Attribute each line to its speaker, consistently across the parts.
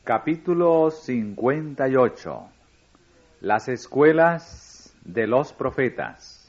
Speaker 1: Capítulo 58. Las escuelas de los profetas.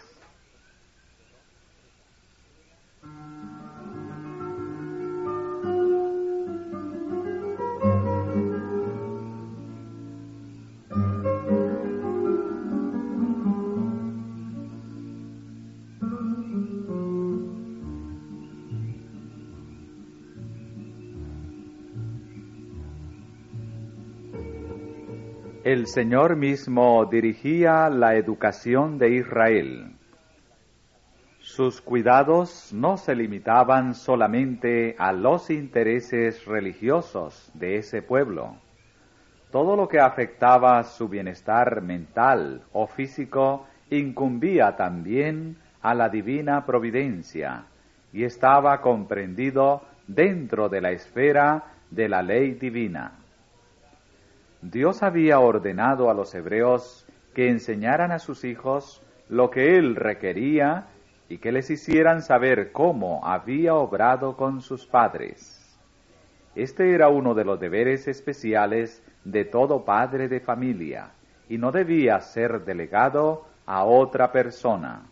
Speaker 1: El Señor mismo dirigía la educación de Israel. Sus cuidados no se limitaban solamente a los intereses religiosos de ese pueblo. Todo lo que afectaba su bienestar mental o físico incumbía también a la divina providencia y estaba comprendido dentro de la esfera de la ley divina. Dios había ordenado a los hebreos que enseñaran a sus hijos lo que Él requería y que les hicieran saber cómo había obrado con sus padres. Este era uno de los deberes especiales de todo padre de familia y no debía ser delegado a otra persona.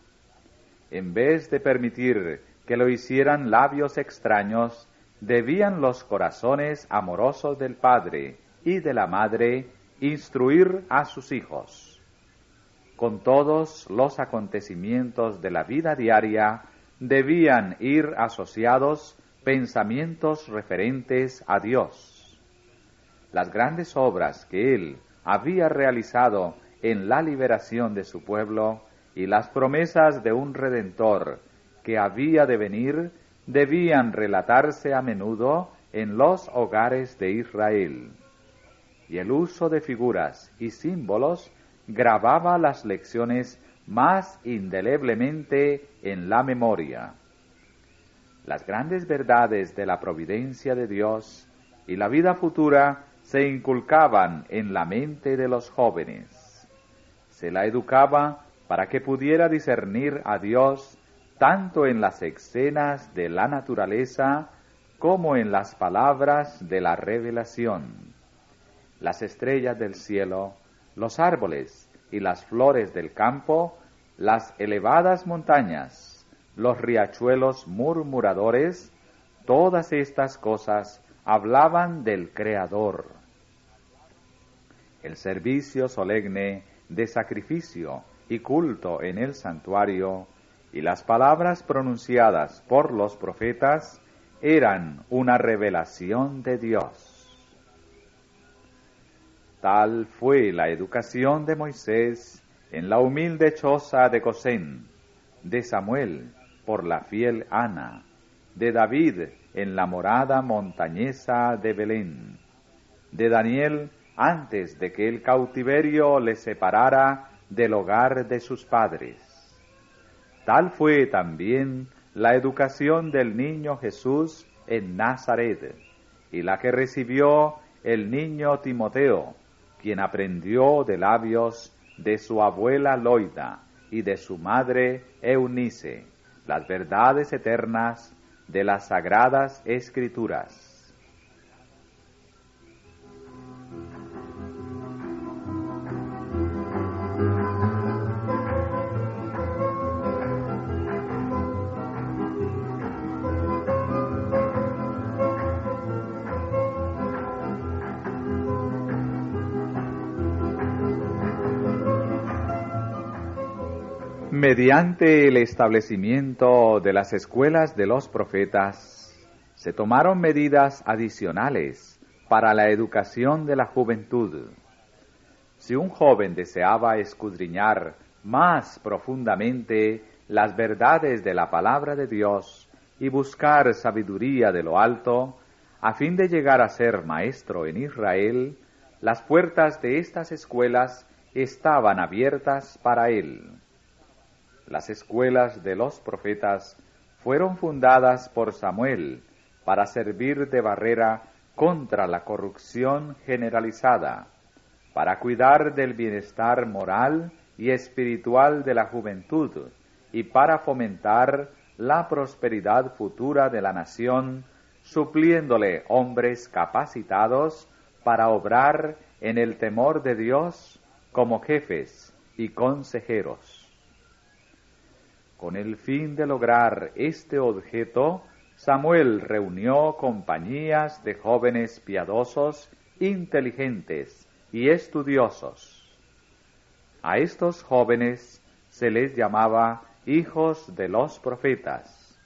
Speaker 1: En vez de permitir que lo hicieran labios extraños, debían los corazones amorosos del padre y de la madre instruir a sus hijos. Con todos los acontecimientos de la vida diaria debían ir asociados pensamientos referentes a Dios. Las grandes obras que Él había realizado en la liberación de su pueblo y las promesas de un Redentor que había de venir debían relatarse a menudo en los hogares de Israel. Y el uso de figuras y símbolos grababa las lecciones más indeleblemente en la memoria. Las grandes verdades de la providencia de Dios y la vida futura se inculcaban en la mente de los jóvenes. Se la educaba para que pudiera discernir a Dios tanto en las escenas de la naturaleza como en las palabras de la revelación. Las estrellas del cielo, los árboles y las flores del campo, las elevadas montañas, los riachuelos murmuradores, todas estas cosas hablaban del Creador. El servicio solemne de sacrificio y culto en el santuario y las palabras pronunciadas por los profetas eran una revelación de Dios. Tal fue la educación de Moisés en la humilde choza de Gosén, de Samuel por la fiel Ana, de David en la morada montañesa de Belén, de Daniel antes de que el cautiverio le separara del hogar de sus padres. Tal fue también la educación del niño Jesús en Nazaret, y la que recibió el niño Timoteo, quien aprendió de labios de su abuela Loida y de su madre Eunice las verdades eternas de las sagradas Escrituras. Mediante el establecimiento de las escuelas de los profetas, se tomaron medidas adicionales para la educación de la juventud. Si un joven deseaba escudriñar más profundamente las verdades de la palabra de Dios y buscar sabiduría de lo alto, a fin de llegar a ser maestro en Israel, las puertas de estas escuelas estaban abiertas para él. Las escuelas de los profetas fueron fundadas por Samuel para servir de barrera contra la corrupción generalizada, para cuidar del bienestar moral y espiritual de la juventud y para fomentar la prosperidad futura de la nación, supliéndole hombres capacitados para obrar en el temor de Dios como jefes y consejeros. Con el fin de lograr este objeto, Samuel reunió compañías de jóvenes piadosos, inteligentes y estudiosos. A estos jóvenes se les llamaba hijos de los profetas.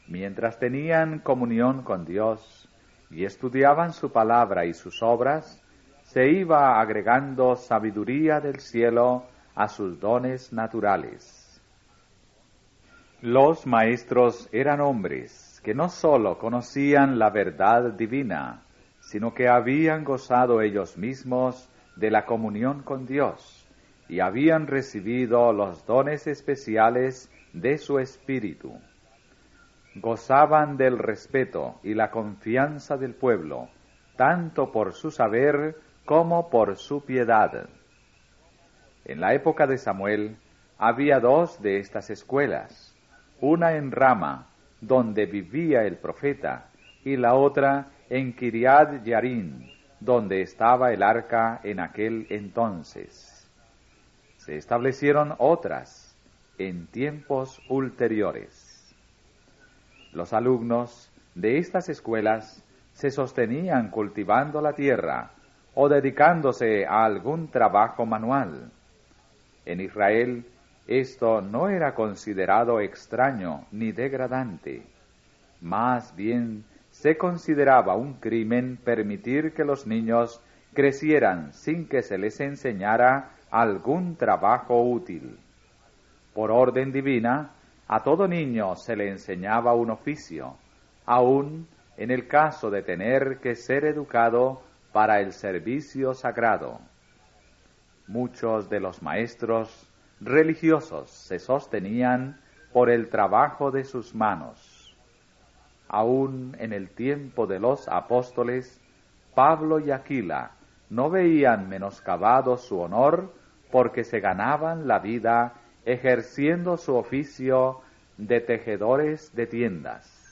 Speaker 1: Mientras tenían comunión con Dios y estudiaban su palabra y sus obras, se iba agregando sabiduría del cielo a sus dones naturales. Los maestros eran hombres que no sólo conocían la verdad divina, sino que habían gozado ellos mismos de la comunión con Dios y habían recibido los dones especiales de su espíritu. Gozaban del respeto y la confianza del pueblo, tanto por su saber como por su piedad. En la época de Samuel había dos de estas escuelas, una en Rama, donde vivía el profeta, y la otra en Kiriat Yarim, donde estaba el arca en aquel entonces. Se establecieron otras en tiempos ulteriores. Los alumnos de estas escuelas se sostenían cultivando la tierra o dedicándose a algún trabajo manual. En Israel, esto no era considerado extraño ni degradante. Más bien, se consideraba un crimen permitir que los niños crecieran sin que se les enseñara algún trabajo útil. Por orden divina, a todo niño se le enseñaba un oficio, aun en el caso de tener que ser educado para el servicio sagrado. Muchos de los maestros religiosos se sostenían por el trabajo de sus manos. Aún en el tiempo de los apóstoles, Pablo y Aquila no veían menoscabado su honor porque se ganaban la vida ejerciendo su oficio de tejedores de tiendas.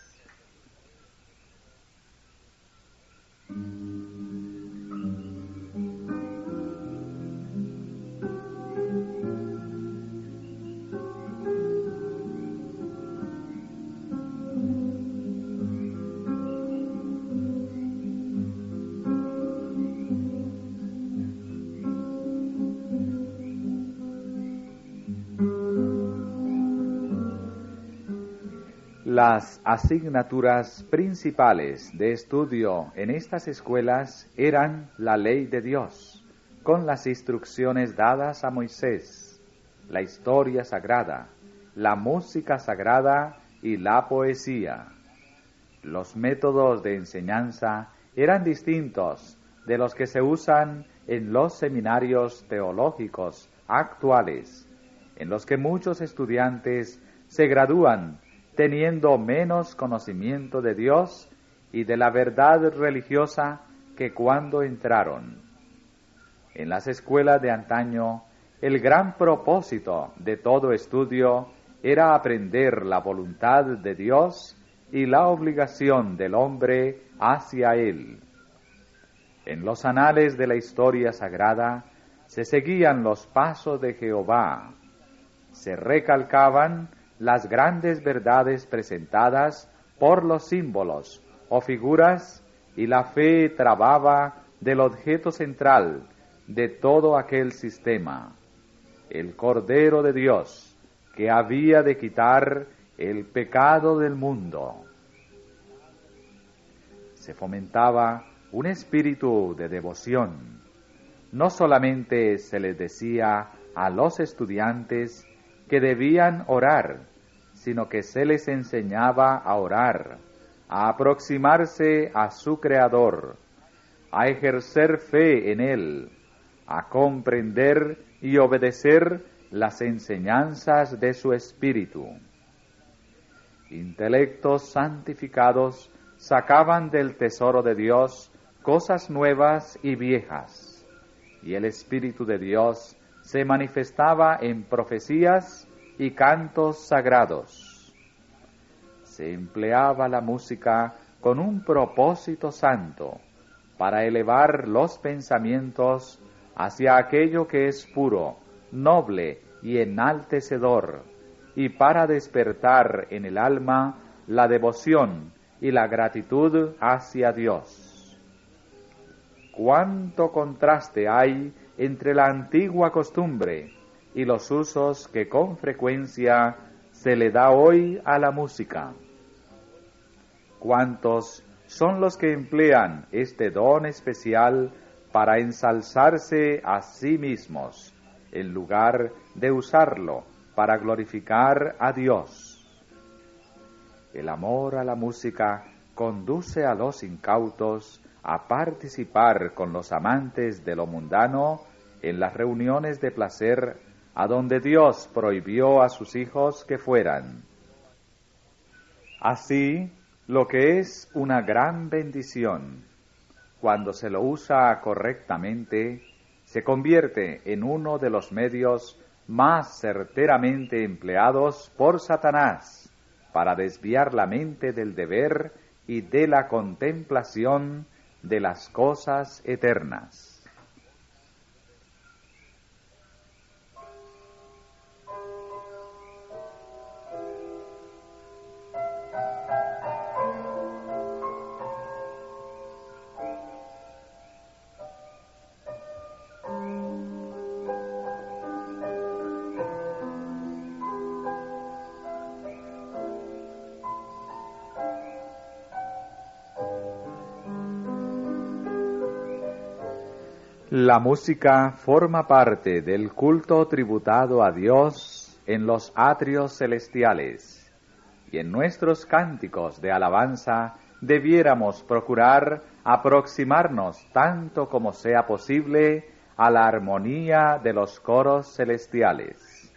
Speaker 1: Las asignaturas principales de estudio en estas escuelas eran la ley de Dios, con las instrucciones dadas a Moisés, la historia sagrada, la música sagrada y la poesía. Los métodos de enseñanza eran distintos de los que se usan en los seminarios teológicos actuales, en los que muchos estudiantes se gradúan teniendo menos conocimiento de Dios y de la verdad religiosa que cuando entraron. En las escuelas de antaño, el gran propósito de todo estudio era aprender la voluntad de Dios y la obligación del hombre hacia Él. En los anales de la historia sagrada se seguían los pasos de Jehová, se recalcaban las grandes verdades presentadas por los símbolos o figuras y la fe trababa del objeto central de todo aquel sistema, el Cordero de Dios, que había de quitar el pecado del mundo. Se fomentaba un espíritu de devoción. No solamente se les decía a los estudiantes que debían orar, sino que se les enseñaba a orar, a aproximarse a su Creador, a ejercer fe en Él, a comprender y obedecer las enseñanzas de su Espíritu. Intelectos santificados sacaban del tesoro de Dios cosas nuevas y viejas, y el Espíritu de Dios se manifestaba en profecías y cantos sagrados. Se empleaba la música con un propósito santo, para elevar los pensamientos hacia aquello que es puro, noble y enaltecedor, y para despertar en el alma la devoción y la gratitud hacia Dios. Cuánto contraste hay entre la antigua costumbre y los usos que con frecuencia se le da hoy a la música. Cuántos son los que emplean este don especial para ensalzarse a sí mismos, en lugar de usarlo para glorificar a Dios. El amor a la música conduce a los incautos a participar con los amantes de lo mundano en las reuniones de placer a donde Dios prohibió a sus hijos que fueran. Así, lo que es una gran bendición, cuando se lo usa correctamente, se convierte en uno de los medios más certeramente empleados por Satanás para desviar la mente del deber y de la contemplación de las cosas eternas. La música forma parte del culto tributado a Dios en los atrios celestiales, y en nuestros cánticos de alabanza debiéramos procurar aproximarnos tanto como sea posible a la armonía de los coros celestiales.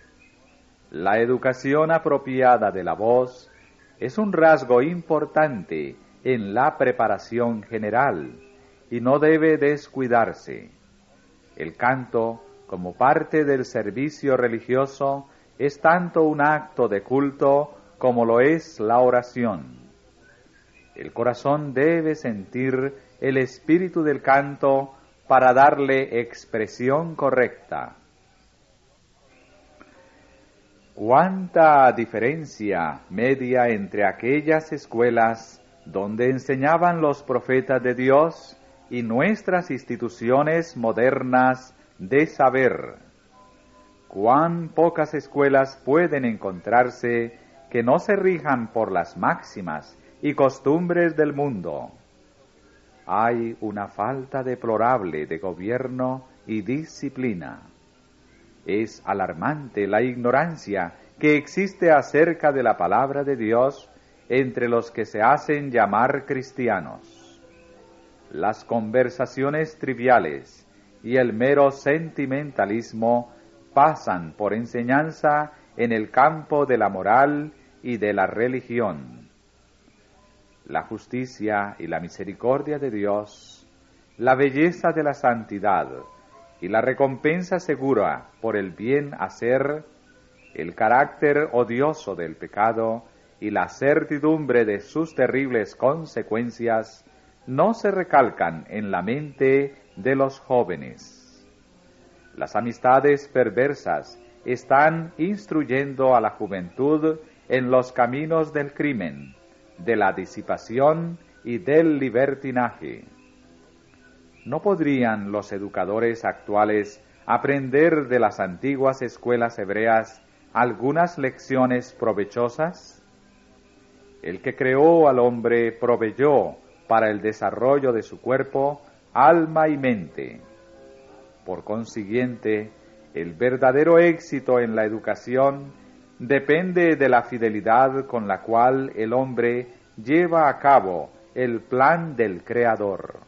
Speaker 1: La educación apropiada de la voz es un rasgo importante en la preparación general y no debe descuidarse. El canto, como parte del servicio religioso, es tanto un acto de culto como lo es la oración. El corazón debe sentir el espíritu del canto para darle expresión correcta. ¡Cuánta diferencia media entre aquellas escuelas donde enseñaban los profetas de Dios y nuestras instituciones modernas de saber! Cuán pocas escuelas pueden encontrarse que no se rijan por las máximas y costumbres del mundo. Hay una falta deplorable de gobierno y disciplina. Es alarmante la ignorancia que existe acerca de la palabra de Dios entre los que se hacen llamar cristianos. Las conversaciones triviales y el mero sentimentalismo pasan por enseñanza en el campo de la moral y de la religión. La justicia y la misericordia de Dios, la belleza de la santidad y la recompensa segura por el bien hacer, el carácter odioso del pecado y la certidumbre de sus terribles consecuencias no se recalcan en la mente de los jóvenes. Las amistades perversas están instruyendo a la juventud en los caminos del crimen, de la disipación y del libertinaje. ¿No podrían los educadores actuales aprender de las antiguas escuelas hebreas algunas lecciones provechosas? El que creó al hombre proveyó para el desarrollo de su cuerpo, alma y mente. Por consiguiente, el verdadero éxito en la educación depende de la fidelidad con la cual el hombre lleva a cabo el plan del Creador.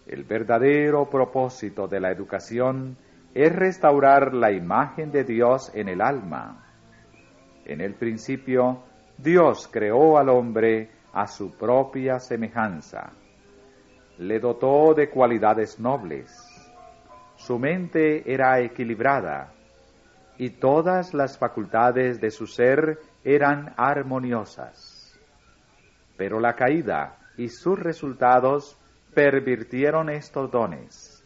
Speaker 1: El verdadero propósito de la educación es restaurar la imagen de Dios en el alma. En el principio, Dios creó al hombre a su propia semejanza. Le dotó de cualidades nobles. Su mente era equilibrada y todas las facultades de su ser eran armoniosas. Pero la caída y sus resultados pervirtieron estos dones.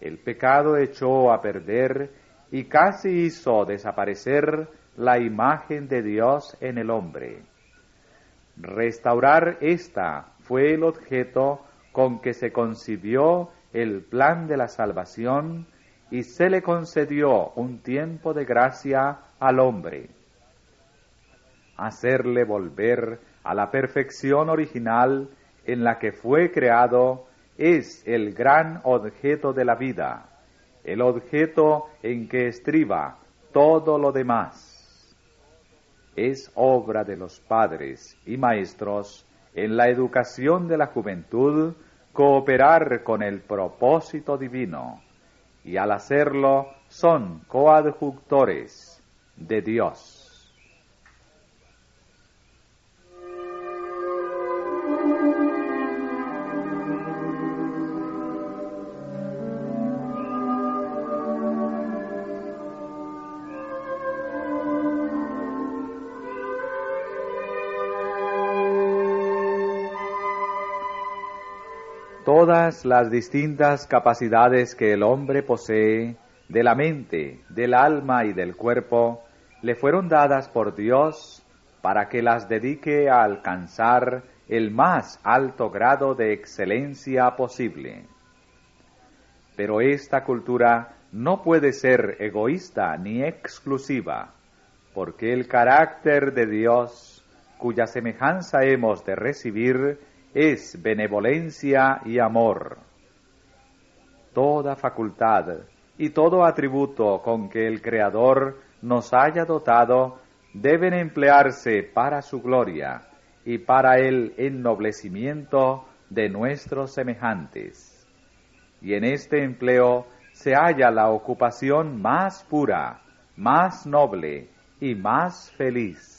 Speaker 1: El pecado echó a perder y casi hizo desaparecer la imagen de Dios en el hombre. Restaurar esta fue el objeto con que se concibió el plan de la salvación y se le concedió un tiempo de gracia al hombre. Hacerle volver a la perfección original en la que fue creado es el gran objeto de la vida, el objeto en que estriba todo lo demás. Es obra de los padres y maestros en la educación de la juventud cooperar con el propósito divino, y al hacerlo son coadjutores de Dios. Todas las distintas capacidades que el hombre posee, de la mente, del alma y del cuerpo, le fueron dadas por Dios para que las dedique a alcanzar el más alto grado de excelencia posible. Pero esta cultura no puede ser egoísta ni exclusiva, porque el carácter de Dios, cuya semejanza hemos de recibir, es benevolencia y amor. Toda facultad y todo atributo con que el Creador nos haya dotado deben emplearse para su gloria y para el ennoblecimiento de nuestros semejantes. Y en este empleo se halla la ocupación más pura, más noble y más feliz.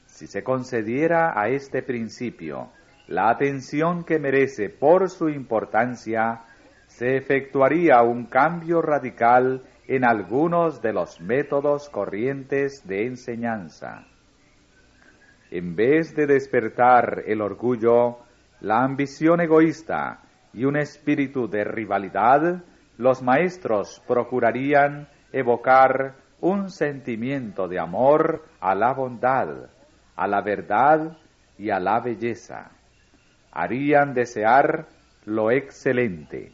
Speaker 1: Si se concediera a este principio la atención que merece por su importancia, se efectuaría un cambio radical en algunos de los métodos corrientes de enseñanza. En vez de despertar el orgullo, la ambición egoísta y un espíritu de rivalidad, los maestros procurarían evocar un sentimiento de amor a la bondad, a la verdad y a la belleza. Harían desear lo excelente.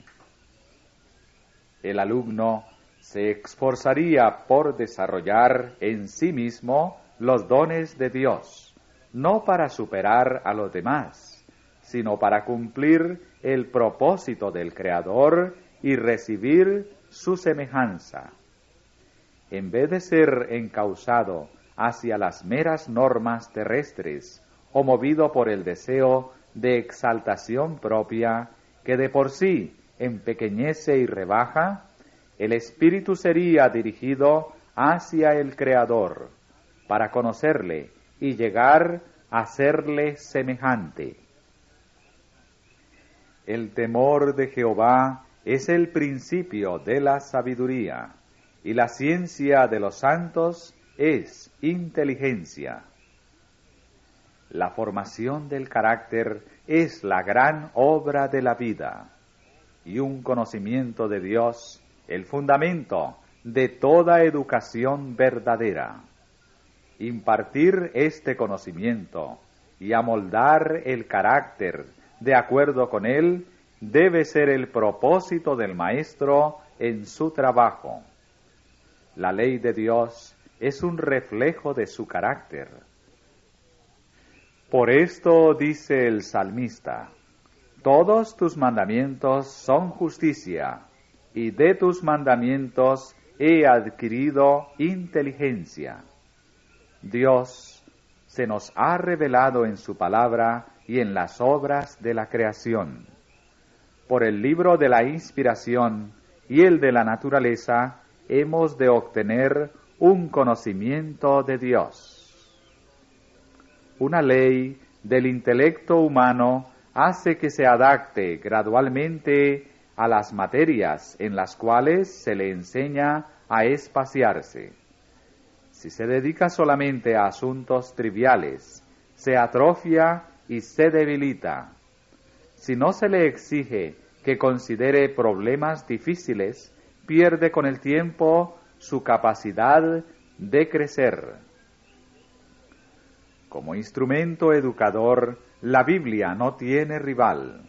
Speaker 1: El alumno se esforzaría por desarrollar en sí mismo los dones de Dios, no para superar a los demás, sino para cumplir el propósito del Creador y recibir su semejanza. En vez de ser encauzado hacia las meras normas terrestres o movido por el deseo de exaltación propia que de por sí empequeñece y rebaja, el espíritu sería dirigido hacia el Creador para conocerle y llegar a serle semejante. El temor de Jehová es el principio de la sabiduría, y la ciencia de los santos es inteligencia. La formación del carácter es la gran obra de la vida, y un conocimiento de Dios, el fundamento de toda educación verdadera. Impartir este conocimiento y amoldar el carácter de acuerdo con él debe ser el propósito del maestro en su trabajo. La ley de Dios es un reflejo de su carácter. Por esto dice el salmista: todos tus mandamientos son justicia, y de tus mandamientos he adquirido inteligencia. Dios se nos ha revelado en su palabra y en las obras de la creación. Por el libro de la inspiración y el de la naturaleza hemos de obtener un conocimiento de Dios. Una ley del intelecto humano hace que se adapte gradualmente a las materias en las cuales se le enseña a espaciarse. Si se dedica solamente a asuntos triviales, se atrofia y se debilita. Si no se le exige que considere problemas difíciles, pierde con el tiempo su capacidad de crecer. Como instrumento educador, la Biblia no tiene rival.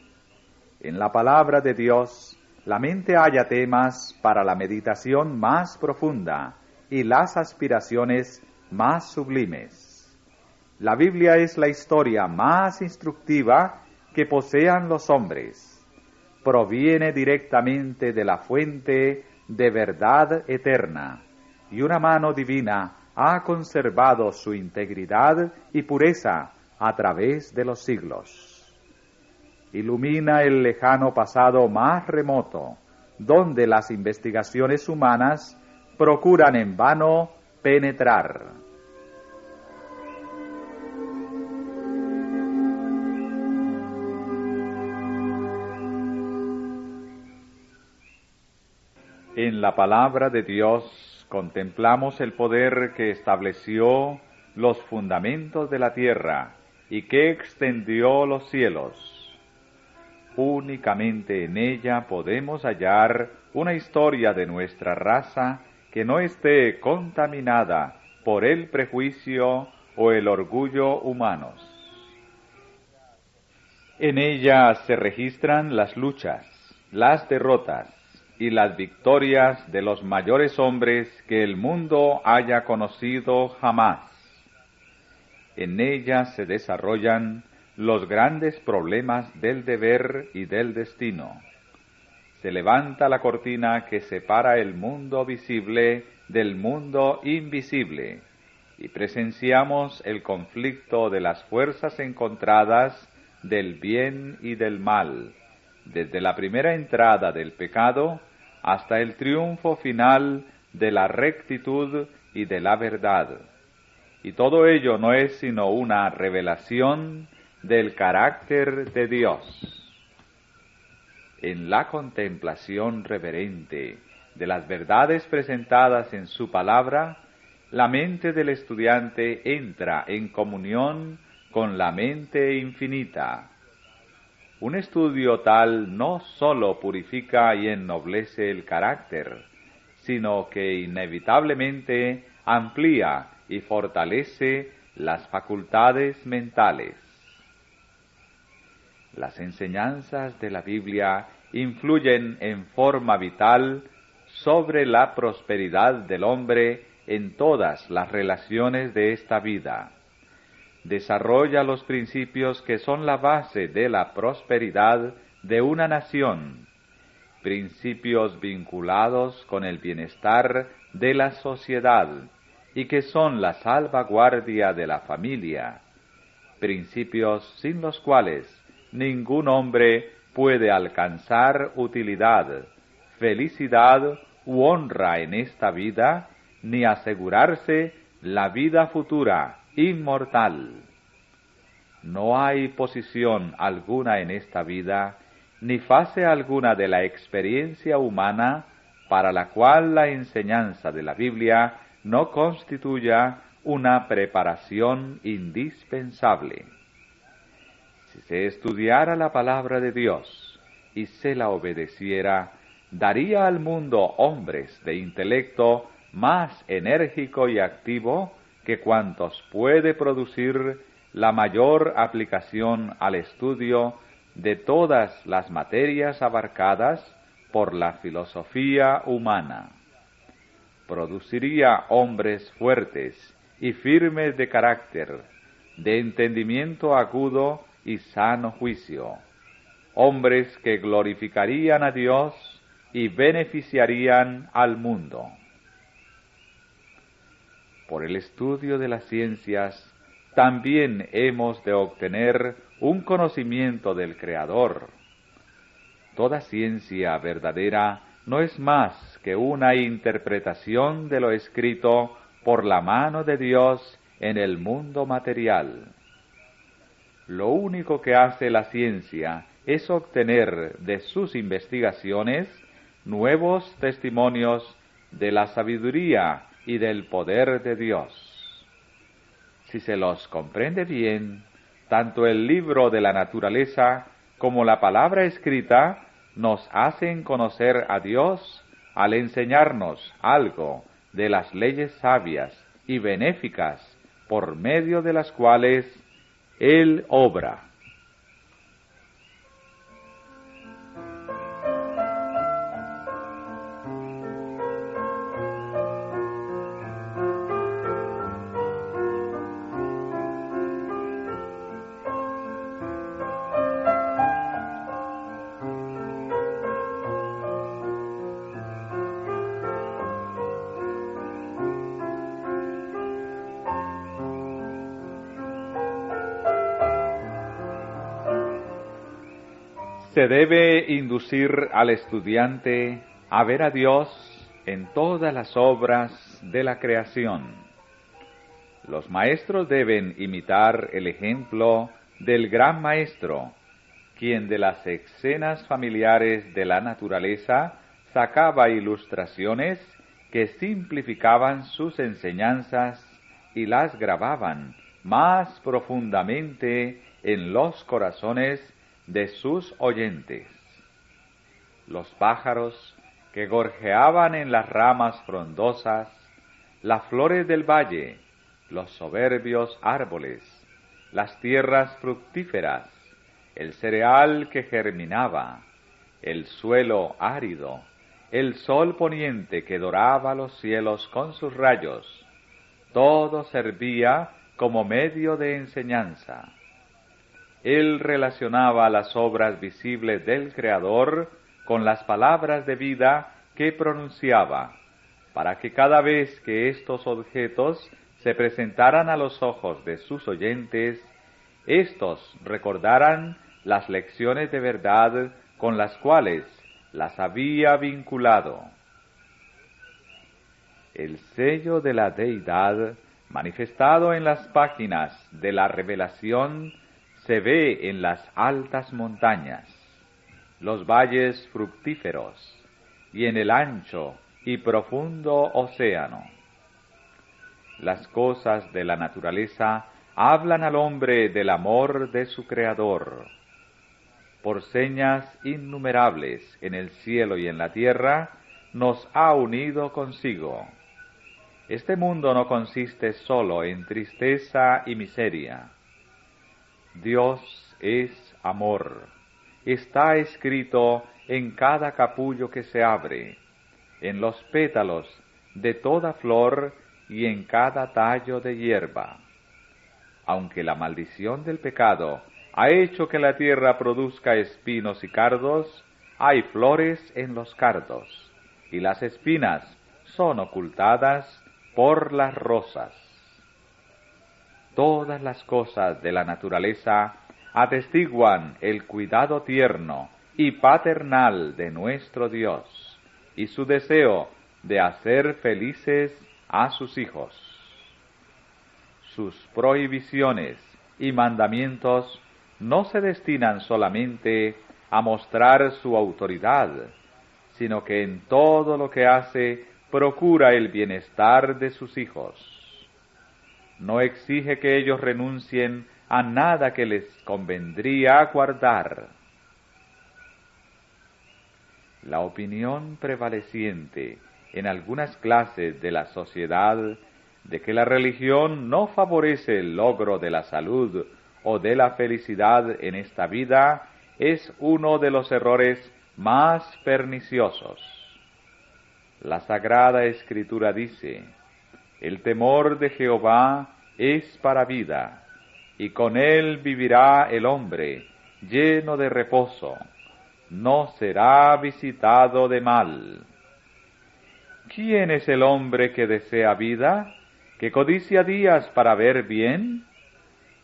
Speaker 1: En la palabra de Dios, la mente halla temas para la meditación más profunda y las aspiraciones más sublimes. La Biblia es la historia más instructiva que posean los hombres. Proviene directamente de la fuente de verdad eterna, y una mano divina ha conservado su integridad y pureza a través de los siglos. Ilumina el lejano pasado más remoto, donde las investigaciones humanas procuran en vano penetrar. En la palabra de Dios contemplamos el poder que estableció los fundamentos de la tierra y que extendió los cielos. Únicamente en ella podemos hallar una historia de nuestra raza que no esté contaminada por el prejuicio o el orgullo humanos. En ella se registran las luchas, las derrotas y las victorias de los mayores hombres que el mundo haya conocido jamás. En ella se desarrollan los grandes problemas del deber y del destino. Se levanta la cortina que separa el mundo visible del mundo invisible y presenciamos el conflicto de las fuerzas encontradas del bien y del mal, desde la primera entrada del pecado hasta el triunfo final de la rectitud y de la verdad. Y todo ello no es sino una revelación del carácter de Dios. En la contemplación reverente de las verdades presentadas en su palabra, la mente del estudiante entra en comunión con la mente infinita. Un estudio tal no sólo purifica y ennoblece el carácter, sino que inevitablemente amplía y fortalece las facultades mentales. Las enseñanzas de la Biblia influyen en forma vital sobre la prosperidad del hombre en todas las relaciones de esta vida. Desarrolla los principios que son la base de la prosperidad de una nación, principios vinculados con el bienestar de la sociedad y que son la salvaguardia de la familia, principios sin los cuales ningún hombre puede alcanzar utilidad, felicidad u honra en esta vida, ni asegurarse la vida futura inmortal. No hay posición alguna en esta vida, ni fase alguna de la experiencia humana para la cual la enseñanza de la Biblia no constituya una preparación indispensable. Si se estudiara la palabra de Dios y se la obedeciera, daría al mundo hombres de intelecto más enérgico y activo que cuantos puede producir la mayor aplicación al estudio de todas las materias abarcadas por la filosofía humana. Produciría hombres fuertes y firmes de carácter, de entendimiento agudo y sano juicio, hombres que glorificarían a Dios y beneficiarían al mundo. Por el estudio de las ciencias, también hemos de obtener un conocimiento del Creador. Toda ciencia verdadera no es más que una interpretación de lo escrito por la mano de Dios en el mundo material. Lo único que hace la ciencia es obtener de sus investigaciones nuevos testimonios de la sabiduría y del poder de Dios. Si se los comprende bien, Tanto el libro de la naturaleza como la palabra escrita nos hacen conocer a Dios al enseñarnos algo de las leyes sabias y benéficas por medio de las cuales Él obra. Se debe inducir al estudiante a ver a Dios en todas las obras de la creación. Los maestros deben imitar el ejemplo del gran maestro, quien de las escenas familiares de la naturaleza sacaba ilustraciones que simplificaban sus enseñanzas y las grababan más profundamente en los corazones de sus oyentes. Los pájaros que gorjeaban en las ramas frondosas, las flores del valle, los soberbios árboles, las tierras fructíferas, el cereal que germinaba, el suelo árido, el sol poniente que doraba los cielos con sus rayos, todo servía como medio de enseñanza. Él relacionaba las obras visibles del Creador con las palabras de vida que pronunciaba, para que cada vez que estos objetos se presentaran a los ojos de sus oyentes, éstos recordaran las lecciones de verdad con las cuales las había vinculado. El sello de la deidad, manifestado en las páginas de la revelación, se ve en las altas montañas, los valles fructíferos y en el ancho y profundo océano. Las cosas de la naturaleza hablan al hombre del amor de su Creador. Por señas innumerables en el cielo y en la tierra, nos ha unido consigo. Este mundo no consiste solo en tristeza y miseria. Dios es amor. Está escrito en cada capullo que se abre, en los pétalos de toda flor y en cada tallo de hierba. Aunque la maldición del pecado ha hecho que la tierra produzca espinos y cardos, hay flores en los cardos, y las espinas son ocultadas por las rosas. Todas las cosas de la naturaleza atestiguan el cuidado tierno y paternal de nuestro Dios, y su deseo de hacer felices a sus hijos. Sus prohibiciones y mandamientos no se destinan solamente a mostrar su autoridad, sino que en todo lo que hace procura el bienestar de sus hijos. No exige que ellos renuncien a nada que les convendría guardar. La opinión prevaleciente en algunas clases de la sociedad de que la religión no favorece el logro de la salud o de la felicidad en esta vida es uno de los errores más perniciosos. La Sagrada Escritura dice: el temor de Jehová es para vida, y con él vivirá el hombre, lleno de reposo, no será visitado de mal. ¿Quién es el hombre que desea vida, que codicia días para ver bien?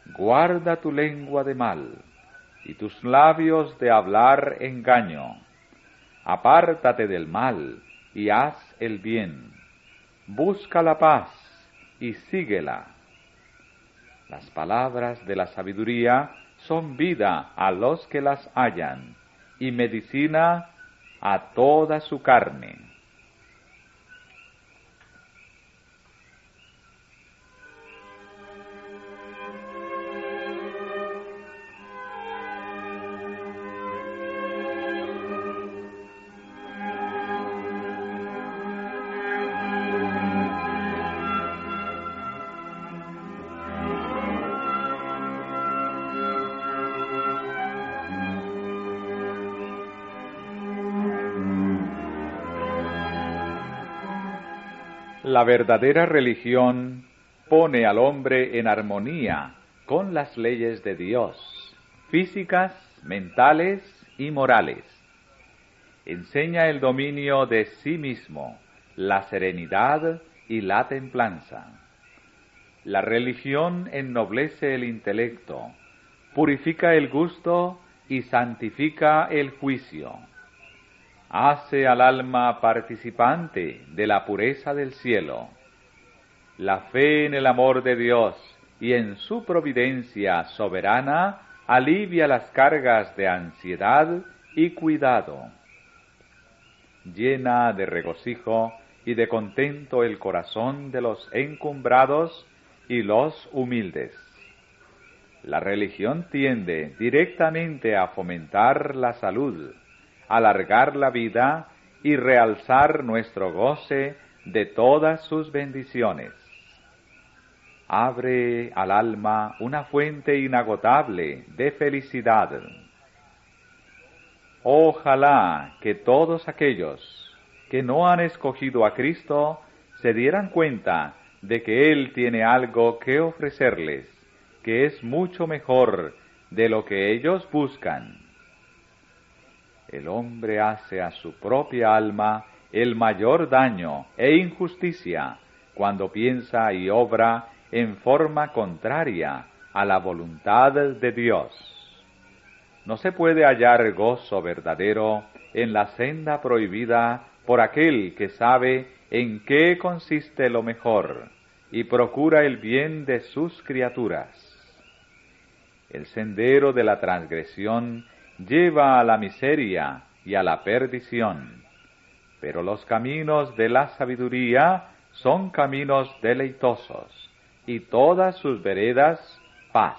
Speaker 1: Guarda tu lengua de mal, y tus labios de hablar engaño. Apártate del mal, y haz el bien. Busca la paz, y síguela. Las palabras de la sabiduría son vida a los que las hallan, y medicina a toda su carne. La verdadera religión pone al hombre en armonía con las leyes de Dios, físicas, mentales y morales. Enseña el dominio de sí mismo, la serenidad y la templanza. La religión ennoblece el intelecto, purifica el gusto y santifica el juicio. Hace al alma participante de la pureza del cielo. La fe en el amor de Dios y en su providencia soberana alivia las cargas de ansiedad y cuidado. Llena de regocijo y de contento el corazón de los encumbrados y los humildes. La religión tiende directamente a fomentar la salud, alargar la vida y realzar nuestro goce de todas sus bendiciones. Abre al alma una fuente inagotable de felicidad. Ojalá que todos aquellos que no han escogido a Cristo se dieran cuenta de que Él tiene algo que ofrecerles, que es mucho mejor de lo que ellos buscan. El hombre hace a su propia alma el mayor daño e injusticia cuando piensa y obra en forma contraria a la voluntad de Dios. No se puede hallar gozo verdadero en la senda prohibida por aquel que sabe en qué consiste lo mejor y procura el bien de sus criaturas. El sendero de la transgresión lleva a la miseria y a la perdición, pero los caminos de la sabiduría son caminos deleitosos, y todas sus veredas paz.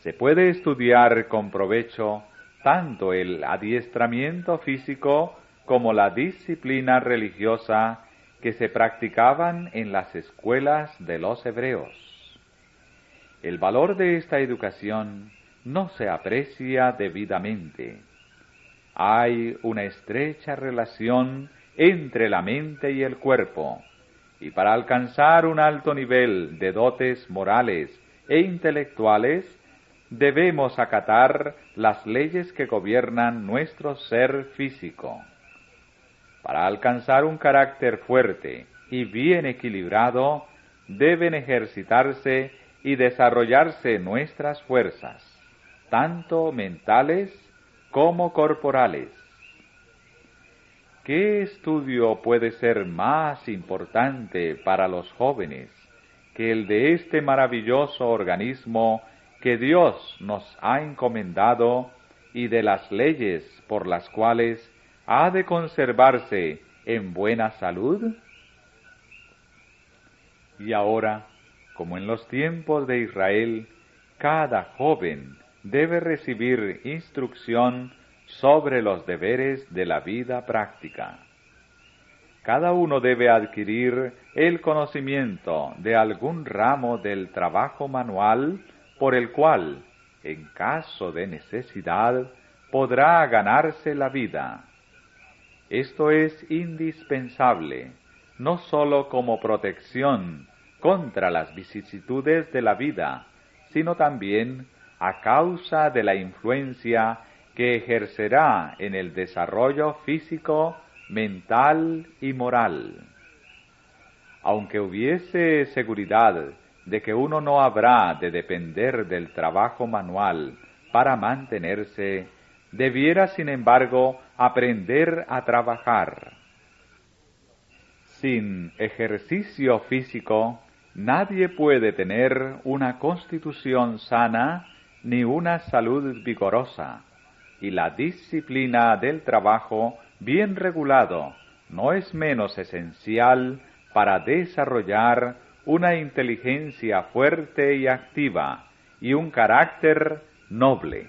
Speaker 1: Se puede estudiar con provecho tanto el adiestramiento físico como la disciplina religiosa que se practicaban en las escuelas de los hebreos. El valor de esta educación no se aprecia debidamente. Hay una estrecha relación entre la mente y el cuerpo, y para alcanzar un alto nivel de dotes morales e intelectuales, debemos acatar las leyes que gobiernan nuestro ser físico. Para alcanzar un carácter fuerte y bien equilibrado, deben ejercitarse y desarrollarse nuestras fuerzas, tanto mentales como corporales. ¿Qué estudio puede ser más importante para los jóvenes que el de este maravilloso organismo que Dios nos ha encomendado y de las leyes por las cuales ha de conservarse en buena salud? Y ahora, como en los tiempos de Israel, cada joven debe recibir instrucción sobre los deberes de la vida práctica. Cada uno debe adquirir el conocimiento de algún ramo del trabajo manual por el cual, en caso de necesidad, podrá ganarse la vida. Esto es indispensable, no sólo como protección contra las vicisitudes de la vida, sino también a causa de la influencia que ejercerá en el desarrollo físico, mental y moral. Aunque hubiese seguridad de que uno no habrá de depender del trabajo manual para mantenerse, debiera, sin embargo, aprender a trabajar. Sin ejercicio físico, nadie puede tener una constitución sana ni una salud vigorosa, y la disciplina del trabajo bien regulado no es menos esencial para desarrollar una inteligencia fuerte y activa y un carácter noble.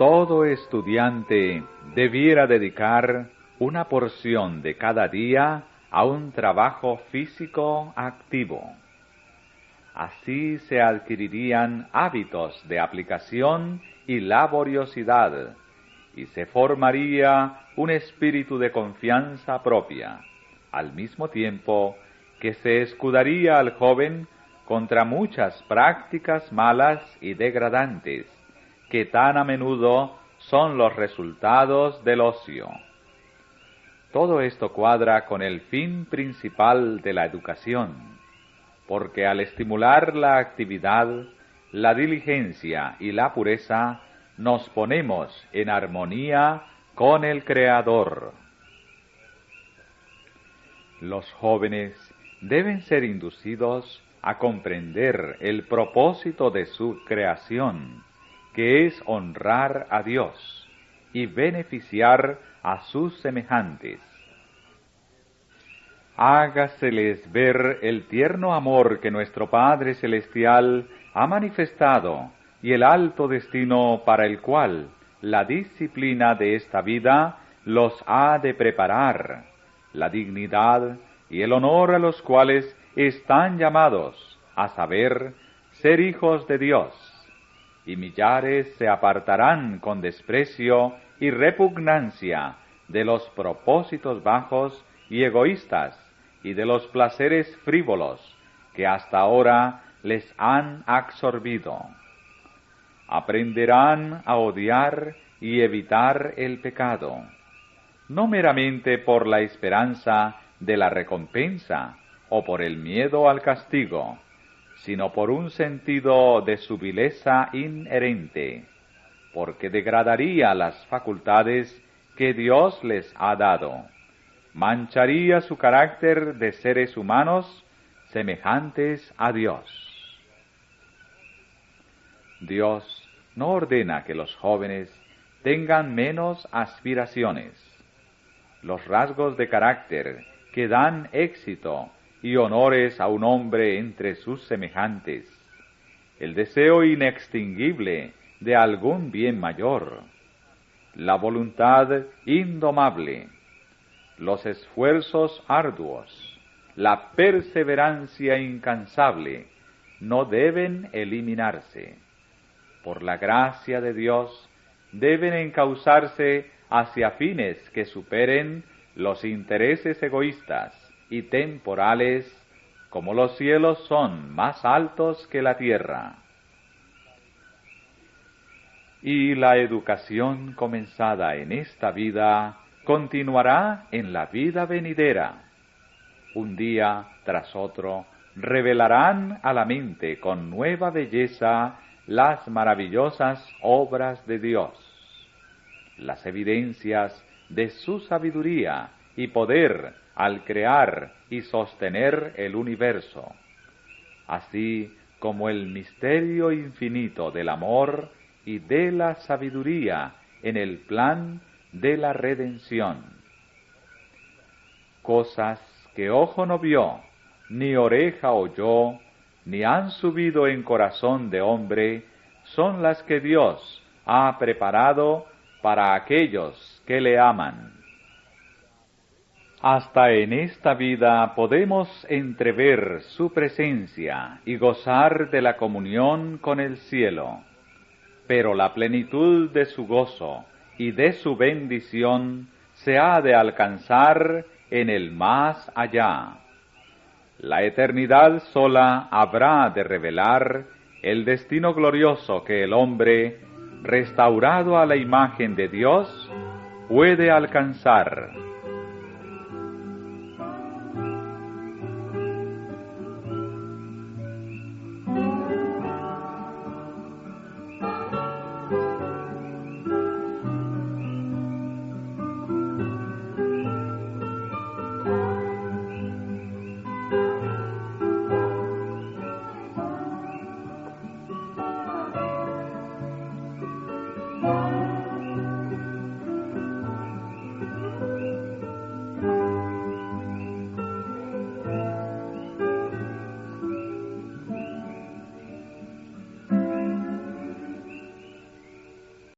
Speaker 1: Todo estudiante debiera dedicar una porción de cada día a un trabajo físico activo. Así se adquirirían hábitos de aplicación y laboriosidad, y se formaría un espíritu de confianza propia, al mismo tiempo que se escudaría al joven contra muchas prácticas malas y degradantes, que tan a menudo son los resultados del ocio. Todo esto cuadra con el fin principal de la educación, porque al estimular la actividad, la diligencia y la pureza, nos ponemos en armonía con el Creador. Los jóvenes deben ser inducidos a comprender el propósito de su creación, que es honrar a Dios y beneficiar a sus semejantes. Hágaseles ver el tierno amor que nuestro Padre Celestial ha manifestado y el alto destino para el cual la disciplina de esta vida los ha de preparar, la dignidad y el honor a los cuales están llamados, a saber, ser hijos de Dios, y millares se apartarán con desprecio y repugnancia de los propósitos bajos y egoístas y de los placeres frívolos que hasta ahora les han absorbido. Aprenderán a odiar y evitar el pecado, no meramente por la esperanza de la recompensa o por el miedo al castigo, sino por un sentido de su vileza inherente, porque degradaría las facultades que Dios les ha dado, mancharía su carácter de seres humanos semejantes a Dios. Dios no ordena que los jóvenes tengan menos aspiraciones. Los rasgos de carácter que dan éxito y honores a un hombre entre sus semejantes, el deseo inextinguible de algún bien mayor, la voluntad indomable, los esfuerzos arduos, la perseverancia incansable, no deben eliminarse. Por la gracia de Dios, deben encauzarse hacia fines que superen los intereses egoístas y temporales, como los cielos son más altos que la tierra. Y la educación comenzada en esta vida continuará en la vida venidera. Un día tras otro revelarán a la mente con nueva belleza las maravillosas obras de Dios, las evidencias de su sabiduría y poder al crear y sostener el universo, así como el misterio infinito del amor y de la sabiduría en el plan de la redención. Cosas que ojo no vio, ni oreja oyó, ni han subido en corazón de hombre, son las que Dios ha preparado para aquellos que le aman. Hasta en esta vida podemos entrever su presencia y gozar de la comunión con el cielo, pero la plenitud de su gozo y de su bendición se ha de alcanzar en el más allá. La eternidad sola habrá de revelar el destino glorioso que el hombre, restaurado a la imagen de Dios, puede alcanzar.